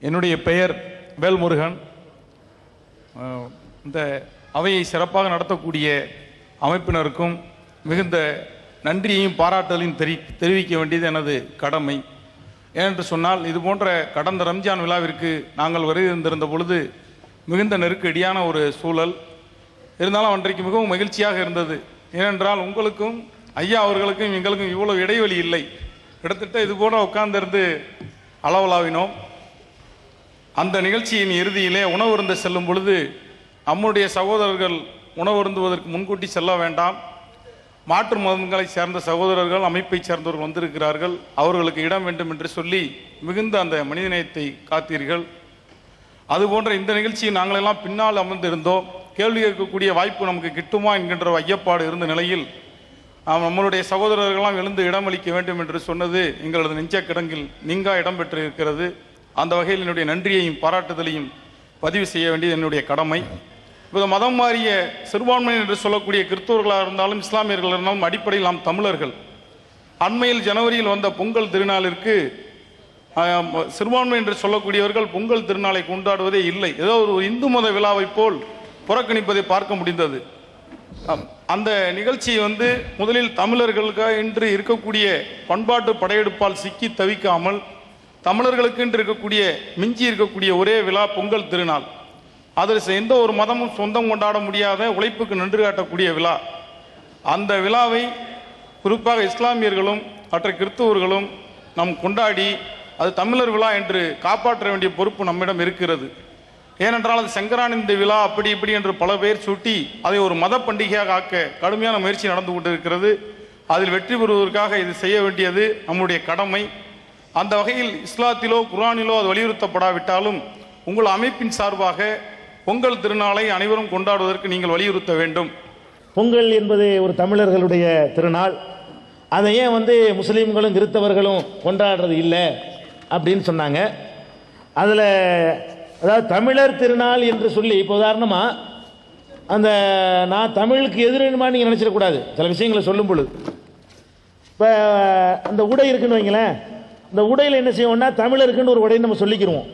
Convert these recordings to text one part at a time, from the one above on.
என்னுடைய பெயர் வேல்முருகன். இந்த அவையை சிறப்பாக நடத்தக்கூடிய அமைப்பினருக்கும் மிகுந்த நன்றியையும் பாராட்டலையும் தெரிவிக்க வேண்டியது எனது கடமை. ஏனென்று சொன்னால், இது போன்ற கடந்த ரம்ஜான் விழாவிற்கு நாங்கள் வருகின்றிருந்த பொழுது மிகுந்த நெருக்கடியான ஒரு சூழல் இருந்தாலும் அன்றைக்கு மிகவும் மகிழ்ச்சியாக இருந்தது. ஏனென்றால் உங்களுக்கும் ஐயா அவர்களுக்கும் எங்களுக்கும் இவ்வளவு இடைவெளி இல்லை. கிட்டத்தட்ட இது போல உட்கார்ந்திருந்து அளவலாவினோம். அந்த நிகழ்ச்சியின் இறுதியிலே உணவருந்த செல்லும் பொழுது நம்முடைய சகோதரர்கள் உணவருந்துவதற்கு முன்கூட்டி செல்ல வேண்டாம், மாற்று மதங்களை சேர்ந்த சகோதரர்கள் அமைப்பை சேர்ந்தவர்கள் வந்திருக்கிறார்கள், அவர்களுக்கு இடம் வேண்டும் என்று சொல்லி மிகுந்த அந்த மனிதநேயத்தை காத்தீர்கள். அதுபோன்ற இந்த நிகழ்ச்சியை நாங்களெல்லாம் பின்னால் அமர்ந்திருந்தோம். கேள்வி கேட்கக்கூடிய வாய்ப்பு நமக்கு கிட்டுமா என்கின்ற ஐயப்பாடு இருந்த நிலையில் நம்மளுடைய சகோதரர்களெல்லாம் எழுந்து இடமளிக்க வேண்டும் என்று சொன்னது எங்களது நெஞ்ச கிடங்கில் நீங்கா இடம் பெற்றிருக்கிறது. அந்த வகையில் என்னுடைய நன்றியையும் பாராட்டுதலையும் பதிவு செய்ய வேண்டியது என்னுடைய கடமை. இப்போ மதம் மாறிய சிறுபான்மையினர் என்று சொல்லக்கூடிய கிறிஸ்தவர்களாக இருந்தாலும் இஸ்லாமியர்கள் இருந்தாலும் அடிப்படையில் நாம் தமிழர்கள். அண்மையில் ஜனவரியில் வந்த பொங்கல் திருநாளிற்கு சிறுபான்மை என்று சொல்லக்கூடியவர்கள் பொங்கல் திருநாளை கொண்டாடுவதே இல்லை. ஏதோ ஒரு இந்து மத விழாவை போல் புறக்கணிப்பதை பார்க்க முடிந்தது. அந்த நிகழ்ச்சி முதலில் தமிழர்களுக்கு இன்று இருக்கக்கூடிய பண்பாட்டு படையெடுப்பால் சிக்கி தவிக்காமல் தமிழர்களுக்கு இன்று இருக்கக்கூடிய மிஞ்சி இருக்கக்கூடிய ஒரே விழா பொங்கல் திருநாள். அதில் எந்த ஒரு மதமும் சொந்தம் கொண்டாட முடியாத உழைப்புக்கு நன்றி காட்டக்கூடிய விழா. அந்த விழாவை குறிப்பாக இஸ்லாமியர்களும் மற்ற கிறிஸ்தவர்களும் நாம் கொண்டாடி அது தமிழர் விழா என்று காப்பாற்ற வேண்டிய பொறுப்பு நம்மிடம் இருக்கிறது. ஏனென்றால் அது சங்கரானந்த விழா அப்படி இப்படி என்று பல பேர் சுட்டி அதை ஒரு மத பண்டிகையாக ஆக்க கடுமையான முயற்சி நடந்து கொண்டிருக்கிறது. அதில் வெற்றி பெறுவதற்காக இது செய்ய வேண்டியது நம்முடைய கடமை. அந்த வகையில் இஸ்லாத்திலோ குர்ஆனிலோ அது வலியுறுத்தப்படாவிட்டாலும் உங்கள் அமைப்பின் சார்பாக பொங்கல் திருநாளை அனைவரும் கொண்டாடுவதற்கு நீங்கள் வலியுறுத்த வேண்டும். பொங்கல் என்பது ஒரு தமிழர்களுடைய திருநாள். அதை ஏன் முஸ்லீம்களும் கிறிஸ்தவர்களும் கொண்டாடுறது இல்லை அப்படின்னு சொன்னாங்க. அதில் அதாவது தமிழர் திருநாள் என்று சொல்லி, இப்போ உதாரணமாக அந்த நான் தமிழுக்கு எதிரினுமா நீங்கள் நினச்சிடக்கூடாது. சில விஷயங்களை சொல்லும் பொழுது இப்போ அந்த உடை இருக்குன்னு வைங்களேன், இந்த உடையில் என்ன செய்வோம்னா தமிழருக்குன்னு ஒரு உடையை நம்ம சொல்லிக்கிடுவோம்.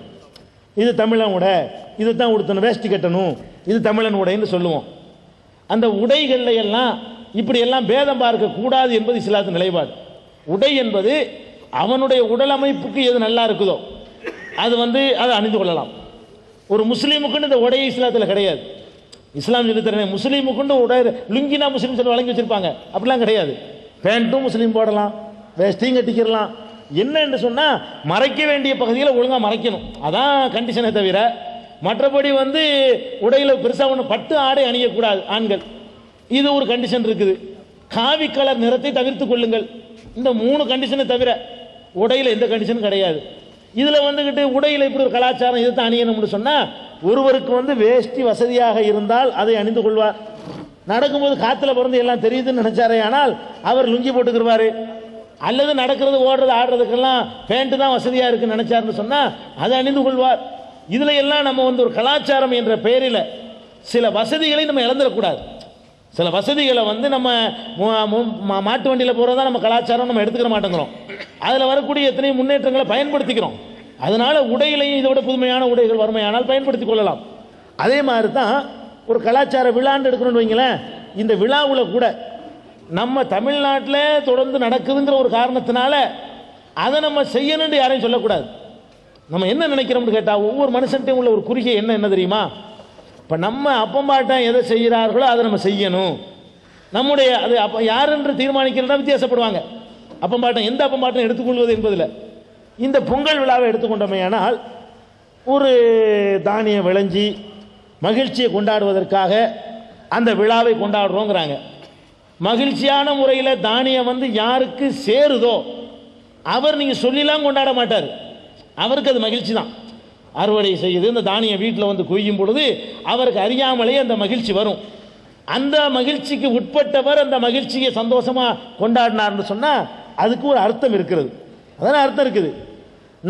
இது தமிழன் உடை, இது தான் உடுத்தணும், வேஷ்டி கட்டணும், இது தமிழன் உடைன்னு சொல்லுவோம். அந்த உடைகளில் எல்லாம் இப்படியெல்லாம் பேதம் பார்க்கக்கூடாது என்பது இஸ்லாத்தின் நிலைப்பாடு. உடை என்பது அவனுடைய உடல் அமைப்புக்கு எது நல்லா இருக்குதோ அது அதை அணிந்து கொள்ளலாம். ஒரு முஸ்லீமுக்குன்னு இந்த உடையை இஸ்லாத்தில் கிடையாது. இஸ்லாம் சொல்லி தரேன், முஸ்லீமுக்குன்னு உடை லுங்கினா முஸ்லீம் சொல்லி வழங்கி வச்சிருப்பாங்க, அப்படிலாம் கிடையாது. பேண்ட்டும் முஸ்லீம் போடலாம், வேஷ்டியும் கட்டிக்கிறலாம். என்ன என்று சொன்னால் மறைக்க வேண்டிய பகுதியில் ஒழுங்காக மறைக்கணும், அதான் கண்டிஷனை தவிர மற்றபடி உடையில் பெருசாக ஒன்று பட்டு ஆடை அணியக்கூடாது ஆண்கள். இது ஒரு கண்டிஷன் இருக்குது. காவி கலர் நிறத்தை தவிர்த்து கொள்ளுங்கள். இந்த 3 கண்டிஷனை தவிர உடையில் எந்த கண்டிஷனும் கிடையாது. இதில் உடையில் இப்படி ஒரு கலாச்சாரம் இதை தான் அணியணும்னு சொன்னால், ஒருவருக்கு வேஷ்டி வசதியாக இருந்தால் அதை அணிந்து கொள்வார். நடக்கும்போது காற்றுல பிறந்து எல்லாம் தெரியுதுன்னு நினைச்சாரே ஆனால் அவர் லுங்கி போட்டுக்கிடுவார். அல்லது நடக்கிறது ஓடுறது ஆடுறதுக்கெல்லாம் பேண்ட்டு தான் வசதியாக இருக்குன்னு நினைச்சாருன்னு சொன்னால் அதை அணிந்து கொள்வார். இதில் எல்லாம் நம்ம ஒரு கலாச்சாரம் என்ற பெயரில் சில வசதிகளை நம்ம இழந்துடக்கூடாது. சில வசதிகளை நம்ம மாட்டு வண்டியில் போகிறதா நம்ம கலாச்சாரம் நம்ம எடுத்துக்கிற மாட்டேங்கிறோம். அதில் வரக்கூடிய எத்தனை முன்னேற்றங்களை பயன்படுத்திக்கிறோம். அதனால் உடையிலையும் இதை விட புதுமையான உடைகள் வறுமையானால் பயன்படுத்தி கொள்ளலாம். அதே மாதிரி தான் ஒரு கலாச்சார விழான்னு எடுக்கணும்னு வைங்களேன். இந்த விழாவில் கூட நம்ம தமிழ்நாட்டில் தொடர்ந்து நடக்குதுங்கிற ஒரு காரணத்தினால அதை நம்ம செய்யணும்னு யாரையும் சொல்லக்கூடாது. நம்ம என்ன நினைக்கிறோம்னு கேட்டால், ஒவ்வொரு மனுஷன்ட்டையும் உள்ள ஒரு குறுகிய என்ன தெரியுமா, இப்போ நம்ம அப்பம்பாட்டம் எதை செய்கிறார்களோ அதை நம்ம செய்யணும். நம்முடைய அது அப்போ யார் என்று தீர்மானிக்கிறதா வித்தியாசப்படுவாங்க. அப்பம்பாட்டம் எந்த அப்பம்பாட்டம் எடுத்துக்கொள்வது என்பதில் இந்த பொங்கல் விழாவை எடுத்துக்கொண்டமையானால் ஒரு தானியம் விளைஞ்சி மகிழ்ச்சியை கொண்டாடுவதற்காக அந்த விழாவை கொண்டாடுறோங்கிறாங்க. மகிழ்ச்சியான முறையில் தானியம் யாருக்கு சேருதோ அவர் நீங்கள் சொல்லிலாம் கொண்டாட மாட்டார். அவருக்கு அது மகிழ்ச்சி தான். அறுவடை செய்யுது, இந்த தானியம் வீட்டில் குவியும் பொழுது அவருக்கு அறியாமலேயே அந்த மகிழ்ச்சி வரும். அந்த மகிழ்ச்சிக்கு உட்பட்டவர் அந்த மகிழ்ச்சியை சந்தோஷமாக கொண்டாடினார்னு சொன்னால் அதுக்கு ஒரு அர்த்தம் இருக்கிறது. அதான அர்த்தம் இருக்குது.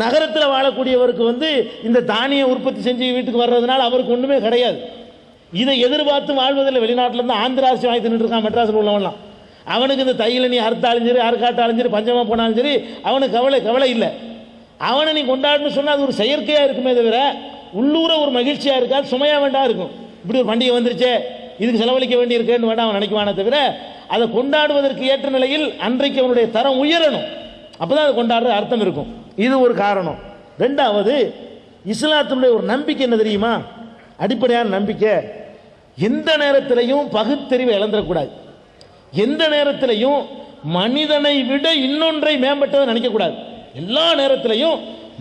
நகரத்தில் வாழக்கூடியவருக்கு இந்த தானியம் உற்பத்தி செஞ்சு வீட்டுக்கு வர்றதுனால அவருக்கு ஒன்றுமே கிடையாது. இதை எதிர்பார்த்து வாழ்வதில் வெளிநாட்டிலேருந்து ஆந்திரா அரிசி வாங்கி தின்னுட்டு இருக்கான் மெட்ராஸில் உள்ளவன்லாம். அவனுக்கு இந்த தையில நீ அறுத்தாலும் சரி அறுக்காட்டாலும் சரி பஞ்சமாக போனாலும் சரி அவனுக்கு கவலை இல்லை. அவனை நீ கொண்டாடுன்னு சொன்னா அது ஒரு செயற்கையா இருக்குமே தவிர உள்ளூர ஒரு மகிழ்ச்சியா இருக்காது, சுமையா வேண்டா இருக்கும். இப்படி ஒரு பண்டிகை வந்துருச்சே, இதுக்கு செலவழிக்க வேண்டி இருக்கேன்னு வேண்டாம் அவன் நினைக்குவானே தவிர அதை கொண்டாடுவதற்கு ஏற்ற நிலையில் அன்றைக்கு அவனுடைய தரம் உயரணும். அப்பதான் அதை கொண்டாடுற அர்த்தம் இருக்கும். இது ஒரு காரணம். ரெண்டாவது, இஸ்லாத்தினுடைய ஒரு நம்பிக்கை என்ன தெரியுமா? அடிப்படையான நம்பிக்கை, எந்த நேரத்திலையும் பகுத்தறிவை இழந்துடக்கூடாது. எந்த நேரத்திலையும் மனிதனை விட இன்னொன்றை மேம்பட்டதை நினைக்கக்கூடாது. எல்லா நேரத்திலையும்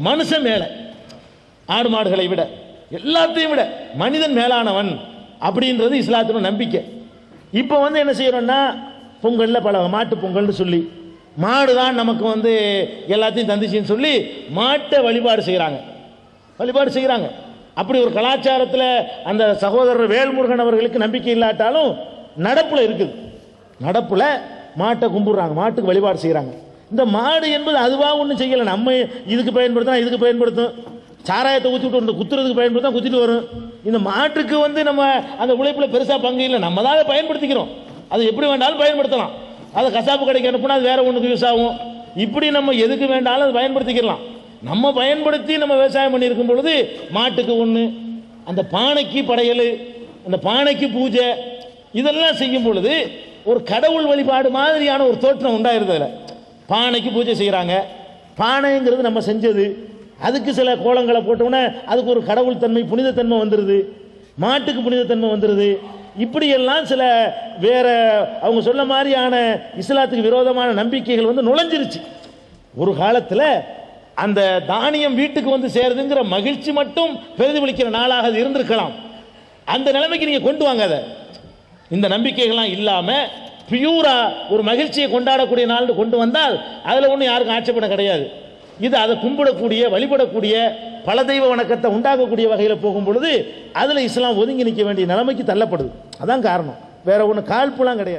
மனுஷன் மேல, ஆடு மாடுகளை விட எல்லாத்தையும் விட மனிதன் மேலானவன் அப்படின்றது இஸ்லாத்தினுடைய நம்பிக்கை. இப்போ என்ன செய்யறோம்னா, பொங்கல்ல பல மாட்டு பொங்கல்னு சொல்லி மாடு தான் நமக்கு எல்லாத்தையும் தந்துச்சின்னு சொல்லி மாட்டை வழிபாடு செய்கிறாங்க. அப்படி ஒரு கலாச்சாரத்தில் அந்த சகோதரர் வேல்முருகன் அவர்களுக்கு நம்பிக்கை இல்லாட்டாலும் நடப்புல இருக்குது. நடப்புல மாட்டை கும்பிடுறாங்க, மாட்டுக்கு வழிபாடு செய்கிறாங்க. இந்த மாடு என்பது அதுவாக ஒன்றும் செய்யலை. நம்ம இதுக்கு பயன்படுத்தினா இதுக்கு பயன்படுத்தும், சாராயத்தை ஊற்றி விட்டு குத்துறதுக்கு பயன்படுத்தா குத்திட்டு வரும். இந்த மாட்டுக்கு நம்ம அந்த உழைப்பில் பெருசாக பங்கு இல்லை, நம்ம தான் அதை பயன்படுத்திக்கிறோம். அது எப்படி வேண்டாலும் பயன்படுத்தலாம். அதை கசாப்பு கடைக்கு அனுப்புனா அது வேற ஒன்றுக்கு யூஸ் ஆகும். இப்படி நம்ம எதுக்கு வேண்டாலும் அதை பயன்படுத்திக்கலாம். நம்ம பயன்படுத்தி நம்ம விவசாயம் பண்ணியிருக்கும் பொழுது மாட்டுக்கு ஒன்று, அந்த பானைக்கு படையல், அந்த பானைக்கு பூஜை, இதெல்லாம் செய்யும் பொழுது ஒரு கடவுள் வழிபாடு மாதிரியான ஒரு தோற்றம் உண்டாயிருந்ததில்ல. பானைக்கு பூஜை செய்கிறாங்க, பானைங்கிறது நம்ம செஞ்சது, அதுக்கு சில கோலங்களை போட்டோன்னே அதுக்கு ஒரு கடவுள் தன்மை, புனிதத்தன்மை வந்துடுது, மாட்டுக்கு புனிதத்தன்மை வந்துடுது. இப்படியெல்லாம் சில வேற அவங்க சொல்ல மாதிரியான இஸ்லாத்துக்கு விரோதமான நம்பிக்கைகள் நுழைஞ்சிருச்சு. ஒரு காலத்தில் அந்த தானியம் வீட்டுக்கு சேருதுங்கிற மகிழ்ச்சி மட்டும் பிரதிபலிக்கிற நாளாக அது இருந்திருக்கலாம். அந்த நிலைமைக்கு நீங்க கொண்டு வாங்க. அதை இந்த நம்பிக்கைகள்லாம் இல்லாம பியூரா ஒரு மகிழ்ச்சியை கொண்டாடக்கூடிய நாள் கொண்டு வந்தால் அதுல ஒன்றும் யாருக்கும் ஆட்சேபனை கிடையாது. இது அதை கும்பிடக்கூடிய, வழிபடக்கூடிய, பல தெய்வ வணக்கத்தை உண்டாக்கக்கூடிய வகையில் போகும் பொழுது அதுல இஸ்லாம் ஒதுங்கி நிற்க வேண்டிய நிலைமைக்கு தள்ளப்படுது. அதான் காரணம், வேற ஒன்று காழ்ப்புலாம் கிடையாது.